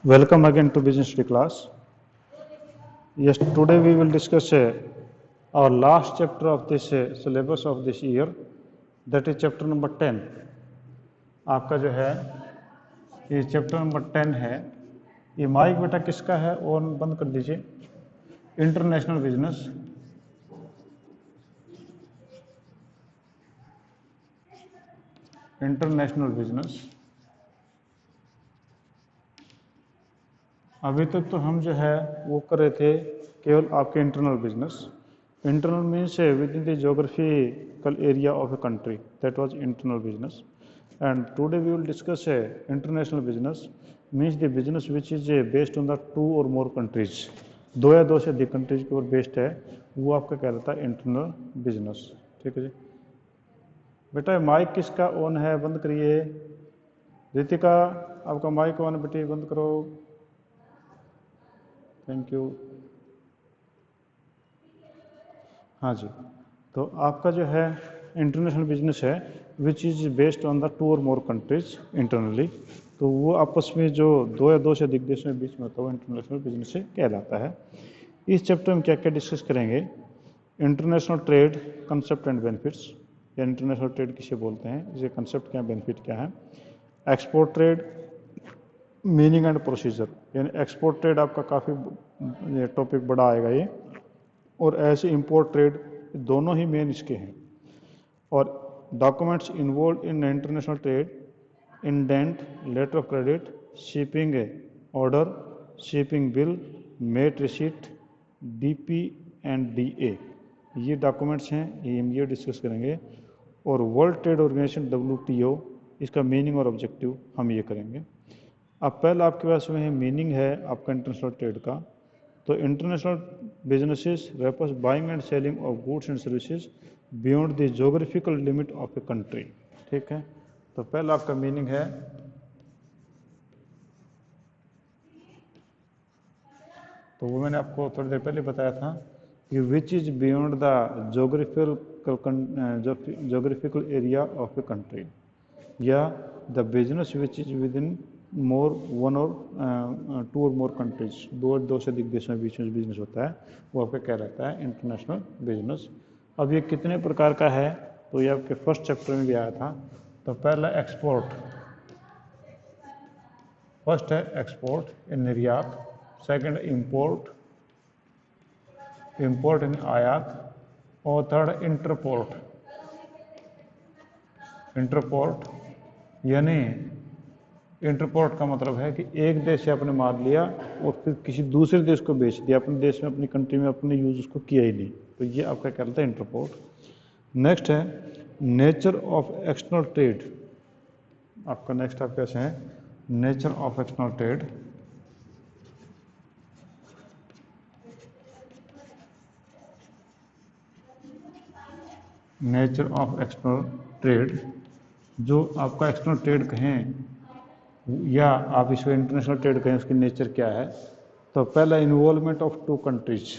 Welcome again to Business Study class. Yes, today we will discuss our last chapter of this syllabus of this year, that is chapter number 10. आपका जो है ये chapter number 10 है। ये mic बेटा किसका है और बंद कर दीजिए। International business, international business. अभी तक तो हम जो है वो कर रहे थे केवल आपके internal business. Internal means within the geographical area of a country, that was internal business. And today we will discuss international business means the business which is based on the 2 और मोर countries, 2 या 2 से अधिक countries के ऊपर based है, वो आपका कहलाता है इंटरनल बिजनेस। ठीक है जी। बेटा माइक किसका ऑन है, बंद करिए। रितिका आपका माइक ऑन बेटी, बंद करो। Thank you. हाँ जी, तो आपका जो है इंटरनेशनल बिजनेस है which is based on the 2 और मोर कंट्रीज इंटरनली, तो वो आपस में जो 2 या 2 से अधिक देशों के बीच में होता है वो इंटरनेशनल बिजनेस से कहलाता है। इस चैप्टर में क्या क्या डिस्कस करेंगे? International trade concept and benefits, या इंटरनेशनल ट्रेड किसे बोलते हैं, इसके कंसेप्ट क्या, बेनिफिट क्या है। Export trade, meaning and procedure, यानी एक्सपोर्ट ट्रेड आपका काफ़ी टॉपिक बड़ा आएगा ये, और ऐसे इंपोर्ट ट्रेड, दोनों ही मेन इसके हैं। और documents involve in international trade, indent, letter of credit, shipping order, shipping bill, mate receipt, DP and DA, ये डॉक्यूमेंट्स हैं, ये हम ये डिस्कस करेंगे। और वर्ल्ड ट्रेड ऑर्गेनाइजेशन WTO, इसका मीनिंग और ऑब्जेक्टिव हम ये करेंगे। अब पहले आपके पास में मीनिंग है आपका इंटरनेशनल ट्रेड का, तो international businesses refers buying and selling of goods and services beyond the geographical limit of a country. ठीक है, तो पहला आपका मीनिंग है, तो वो मैंने आपको थोड़ी देर पहले बताया था कि which is beyond the geographical area of a country, या the business which is within more 1 और 2 और मोर कंट्रीज, 2 से अधिक देशों के बीच में बिजनेस होता है, वो आपका क्या रहता है, इंटरनेशनल बिजनेस। अब ये कितने प्रकार का है, तो ये आपके फर्स्ट चैप्टर में भी आया था। तो पहला एक्सपोर्ट, फर्स्ट है एक्सपोर्ट इन निर्यात, सेकंड इंपोर्ट, इंपोर्ट इन आयात, और थर्ड इंटरपोर्ट। इंटरपोर्ट यानी इंटरपोर्ट का मतलब है कि एक देश से आपने माल लिया और फिर किसी दूसरे देश को बेच दिया, अपने देश में, अपनी कंट्री में अपने यूज उसको किया ही नहीं, तो ये आपका क्या कहलाता है, इंटरपोर्ट। नेक्स्ट है नेचर ऑफ एक्सटर्नल ट्रेड, आपका नेक्स्ट आप कैसे है, nature of external trade. Nature of external trade, जो आपका एक्सटर्नल ट्रेड कहें या आप इसको इंटरनेशनल ट्रेड कहें, उसकी नेचर क्या है। तो पहला involvement of 2 countries,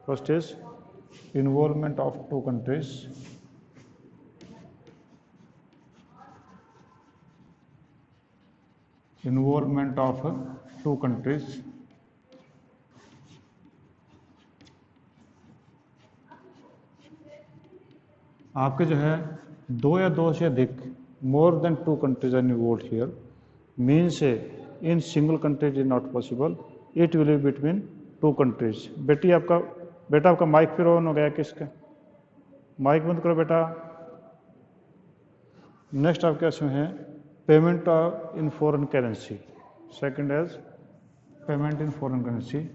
first is involvement of 2 countries, involvement of 2 countries. आपके जो है 2 या 2 से अधिक, more than 2 countries are involved here, means in single countries is not possible, it will be between 2 countries. बेटा आपका माइक फिर ऑन हो गया, किसका माइक बंद करो बेटा। नेक्स्ट आप क्या है, payment in foreign currency, second is payment in foreign currency.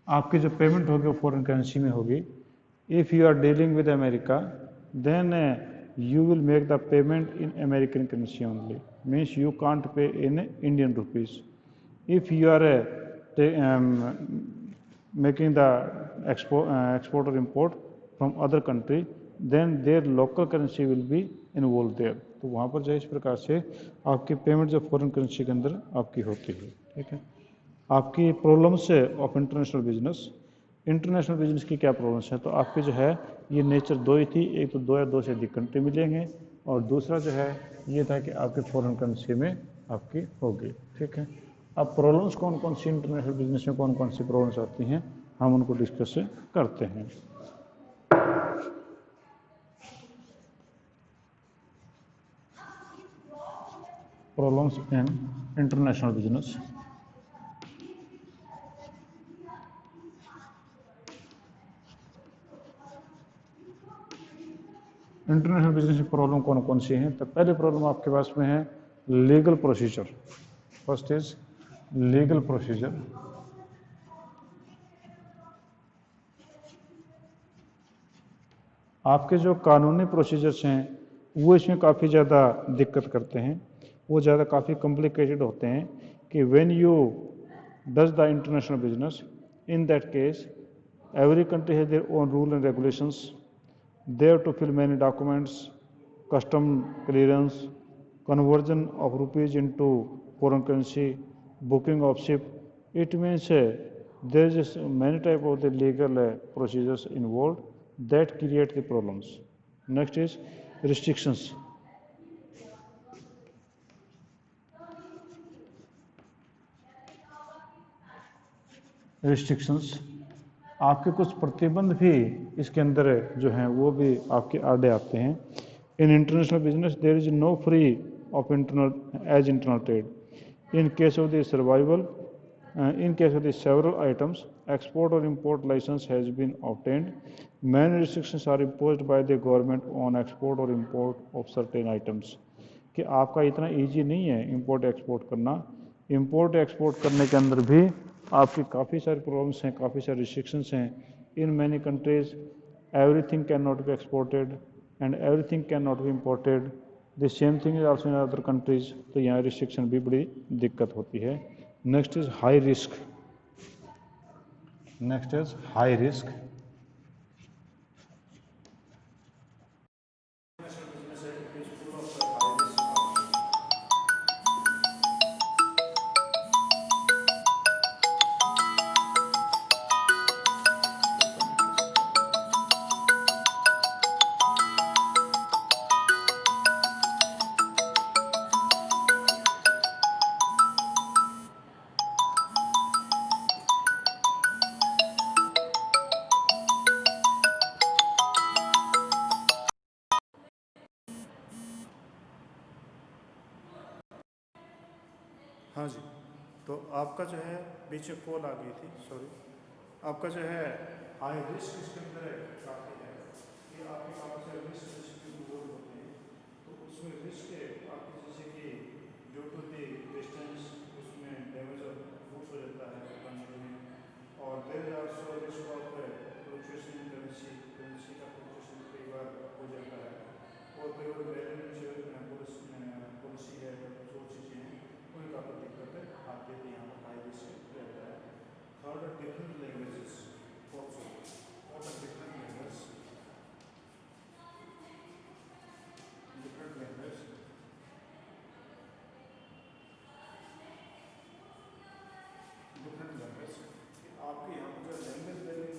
आपकी जो पेमेंट होगी वो फॉरेन करेंसी में होगी। If you are dealing with America then you will make the payment in American currency only, means you can't pay in Indian rupees. If you are making the export or import from other country, then their local currency will be involved there, तो वहाँ पर जो है इस प्रकार से आपकी payment जो फॉरेन करेंसी के अंदर आपकी होती है। ठीक है, आपकी problems of international business, international business की क्या प्रॉब्लम्स हैं, तो आपकी जो है ये नेचर दो ही थी, एक तो दो या दो से अधिक कंट्री मिलेंगे, और दूसरा जो है ये था कि आपके फॉरेन करेंसी में आपकी होगी। ठीक है, अब प्रॉब्लम्स कौन कौन सी इंटरनेशनल बिजनेस में कौन कौन सी प्रॉब्लम्स आती हैं, हम उनको डिस्कस करते हैं। Problems in international business. International business में प्रॉब्लम कौन कौन सी हैं, तो पहले प्रॉब्लम आपके पास में है legal procedure. First is legal procedure. आपके जो कानूनी प्रोसीजर्स हैं वो इसमें काफ़ी ज़्यादा दिक्कत करते हैं, वो ज़्यादा काफ़ी कॉम्प्लिकेटेड होते हैं कि when you does the international business, in that case every country has their own rule and regulations. They have to fill many documents, custom clearance, conversion of rupees into foreign currency, booking of ship. It means there is many type of the legal procedures involved that create the problems. Next is restrictions. Restrictions, आपके कुछ प्रतिबंध भी इसके अंदर जो हैं वो भी आपके आड़े आते हैं। In international business there is no free of internal as internal trade in case of the survival in case of the several items export or import license has been obtained, many restrictions are imposed by the government on export or import of certain items। कि आपका इतना easy नहीं है import export करना, import export करने के अंदर भी आपकी काफ़ी सारी प्रॉब्लम्स हैं, काफ़ी सारी रिस्ट्रिक्शंस हैं। In many countries everything can not be exported and everything can not be imported, the same thing is also in other countries. तो यहाँ रिस्ट्रिक्शन भी बड़ी दिक्कत होती है। Next is high risk. Next is high risk. हाँ जी, तो आपका जो है बीच में कॉल आ गई थी, सॉरी। आपका जो है हाई रिस्क इसके अंदर काफ़ी है कि आपके काफ़ी सारे रिस्क इन्वॉल्व होते हैं। तो उसमें रिस्क है आपकी, जैसे कि ड्यू टू दी डिस्टेंस उसमें डैमेज ऑफ फूड हो जाता है कंट्री में, और there is also risk of fluctuation in currency, currency का फ्लक्चुएशन कई बार हो जाता है, और कई बार बैलेंस पॉलिसी है या कुछ और चीज़ें हैं उनमें काफ़ी दिक्कत आती है, यहाँ पर हाई रिस्क रहता है। थर्ड, डिफरेंट लैंग्वेजेस ऑल्सो, और different language, different language, different language. आपके यहाँ पर जो लैंग्वेज बैरियर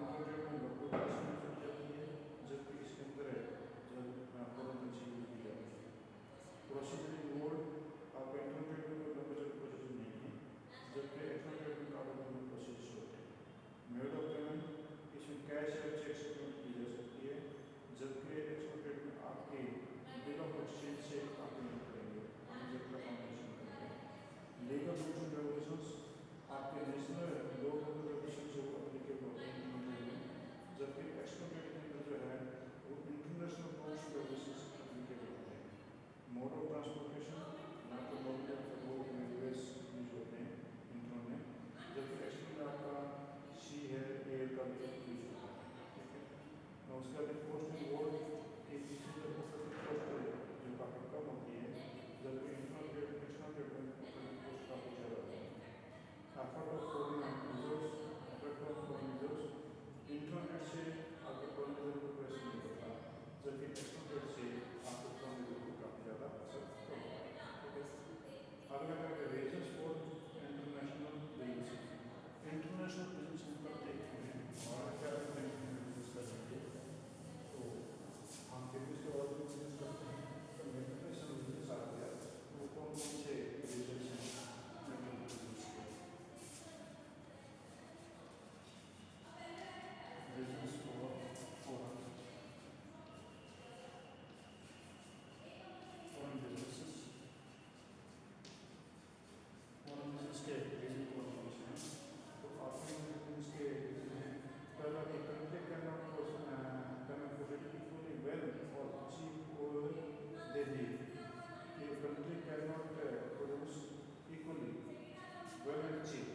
कंप्यूटर में लोकल प्रोसेसिंग यूज की जाती है, जबकि इसके अंदर जो फॉरेन करेंसी यूज की जाती है। प्रोसीजर मोड आपका इंटरनेट में लोकल प्रोसेसिंग नहीं है, जबकि एक्सटर्नल में अलग प्रोसेस होते हैं। मेड ऑफ पेमेंट, इसमें कैश या चेक से पेमेंट की जा सकती है, जबकि एक्सटर्नल में आपके बिल ऑफ एक्सचेंज से आप पेमेंट करेंगे, फाउंडेशन करेंगे। लीगल रूल्स एंड रेगुलेशंस, आपके नेशनल लॉ एंड रेगुलेशन जो एप्लीकेबल होते हैं, जबकि एक्सटर्नल के अंदर जो है वो international rules and regulations applicable होते हैं। मोड ऑफ ट्रांसपोर्टेशन, ना तो रोड रेलवेज यूज होते हैं इंटरनल में, जबकि एक्सटर्नल आपका सी है, एयर का भी यूज होता है। ठीक है, और उसका भी कॉस्ट इन्वॉल्व कि किसी कॉस्ट जो काफ़ी कम होती है, जबकि एक्सटर्नल में कॉस्ट काफ़ी ज़्यादा होती है। Effort of foreign users, internet से आपके फॉरेन यूजर को प्रेस नहीं होता, जबकि एक्सटर्नल से आपको फॉरेन यूजर को काफ़ी ज़्यादा असर पड़ता है। अगला है reasons for international business. International business हम करते हैं और क्या बिजनेस करेंगे, तो हम बिजनेस के और बिजनेस करते हैं, तो इंटरनेशनल बिजनेस आ गया, वो कौन कौन से रीजन्स हैं बिजनेस के। Business for foreign businesses, foreign business के रीजन कौन कौन से हैं, तो आपके बिजनेस के रीजन हैं। पहला कि country can not produce equally well और चीप ओल दे नीड, कि country can not produce equally well and cheap,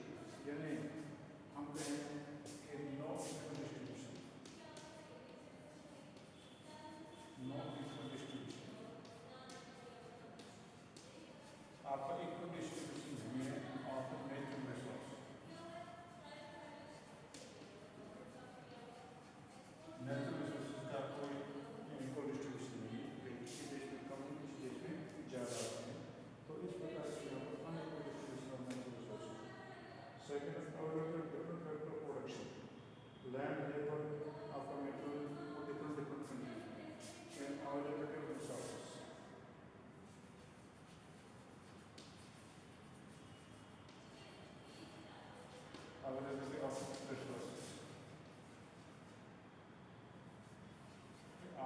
यानी हम कहें कि नो इक्वल डिस्ट्रीब्यूशन, आपका इक्वल डिस्ट्रीब्यूशन नहीं है of natural resource. Natural resources का कोई इक्वल डिस्ट्रीब्यूशन नहीं है, किसी देश में कम, किसी देश में ज़्यादा होते हैं, तो इस प्रकार से यहाँ पर unequal distribution of natural resources. Second, available different factor of production, land, labour, आपका मेटेरियल और different countries and availability of resources. Availability of resources,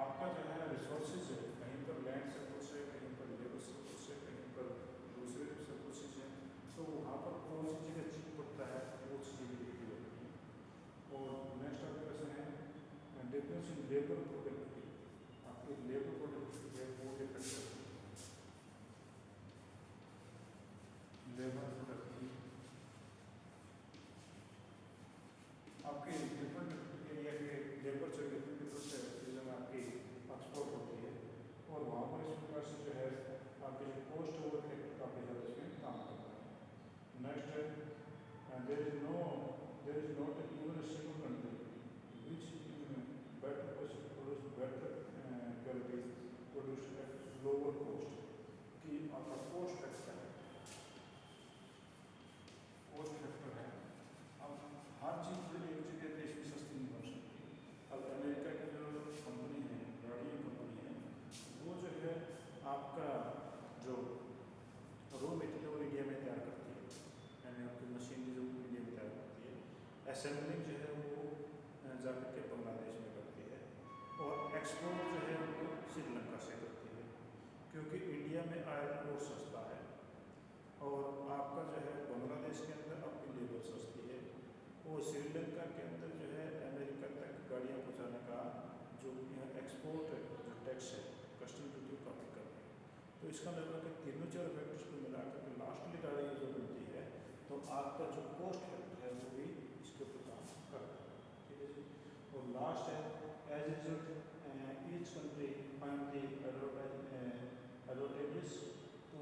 आपका जो है रिसोर्सेज है, कहीं पर लैंड सर्विस है, कहीं पर लेबर सर्विस है, कहीं पर दूसरे सर्विसेज हैं, तो वहाँ पर कौन सी जगह चीप पड़ता है वो चीज़ें देखी जाती है। और नेक्स्ट आपका क्वेश्चन है डिफरेंस इन लेबर प्रोडक्टिविटी, आपकी लेबर प्रोडक्टिविटी है वो डिफरेंट करती है। लेबर प्रोडक्टिविटी आपके डिफरेंट एरिया के लेबर से डिफरेंट रीजन आपकी एक्सपोर्ट होती है, और वहाँ पर इस प्रकार से जो है आपके जो कॉस्ट ओवर फैक्टर काफ़ी ज़्यादा इसमें काम करता है। नेक्स्ट है there is not even a single country which better produce better quality produce at lower cost, कि आपका कॉस्ट फैक्टर है, कॉस्ट फैक्टर है। अब हर चीज़ एक जगह देश में सस्ती नहीं बन सकती। अब अमेरिका की जो कंपनी है, गाड़ियों कंपनी है, वो जो है आपका जो रॉ मटेरियल वो इंडिया में तैयार करती है, यानी आपकी मशीनरी जो इंडिया में तैयार करती है, असेंबलिंग जो है वो जाकर के बांग्लादेश में करती है, और एक्सपोर्ट जो है वो श्रीलंका से करती है, क्योंकि इंडिया में आयरन और सस्ता है, और आपका जो है बांग्लादेश के अंदर आपकी लेबर सस्ती है, और श्रीलंका के अंदर जो है अमेरिका तक गाड़ियाँ पहुँचाने का जो एक्सपोर्ट जो टैक्स है, कस्टम ड्यूटी काफ़ी कम है। तो इसका मतलब कि तीनों चार फैक्टर्स को मिलाकर के लास्टली गाड़ी जो बनती है, तो आपका जो कॉस्ट फैक्टर है वो भी इसके ऊपर काम करता है। ठीक है जी। और लास्ट है as a result each country find the advantages to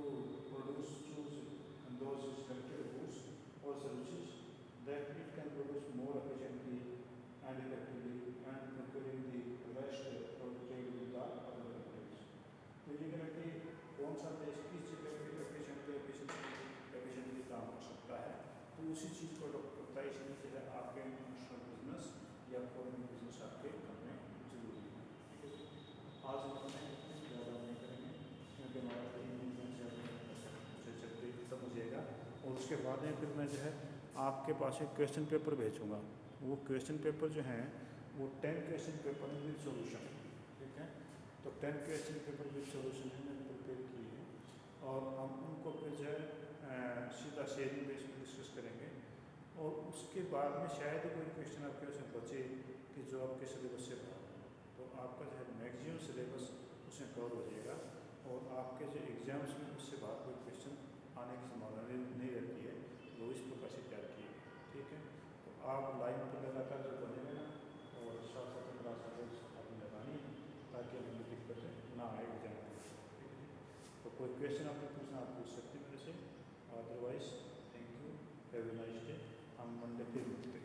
produce choose those selected goods और services that it can produce more efficiently and effectively and procuring the rest for trade with the other countries. तो ये कहना कि कौन सा देश किस जगह पे एफिशिएंटली काम कर सकता है, तो उसी चीज़ को डॉक्टर करता है, इसलिए जो है आपके इंटरनेशनल बिजनेस या फॉलोइंग बिजनेस आपके करने जरूरी है। ठीक है, आज हम ज़्यादा नहीं करेंगे क्योंकि हमारा 3 दिन में चलते खत्म हो जाएगा। और उसके बाद में फिर मैं जो है आपके पास एक क्वेश्चन पेपर भेजूँगा। वो क्वेश्चन पेपर जो हैं वो 10 क्वेश्चन पेपर विद सोल्यूशन। ठीक है, तो 10 क्वेश्चन पेपर विद सोल्यूशन मैंने प्रिपेयर किए हैं और हम उनको फिर जो है सीधा शेयरिंग बेस में डिस्कस करेंगे। और उसके बाद में शायद कोई क्वेश्चन आपके उसमें बचे कि जो आपके सिलेबस से बाहर हो, तो आपका जो है मैक्सिमम सिलेबस उसमें कवर हो जाएगा और आपके जो एग्ज़ाम्स में उससे बाहर कोई क्वेश्चन आने की संभावना नहीं रहती है। वो इस प्रकार से तैयार किए। ठीक है, तो आप लाइन पर लगातार जो बने रहना और साथ साथ क्लास आपने लगानी है ताकि हमें दिक्कत ना आए एग्जाम में। ठीक है, तो कोई क्वेश्चन आपने पूछना आप पूछ सकते हैं मेरे से, otherwise thank you, have a nice day. हम मंडे फिर मिलते हैं।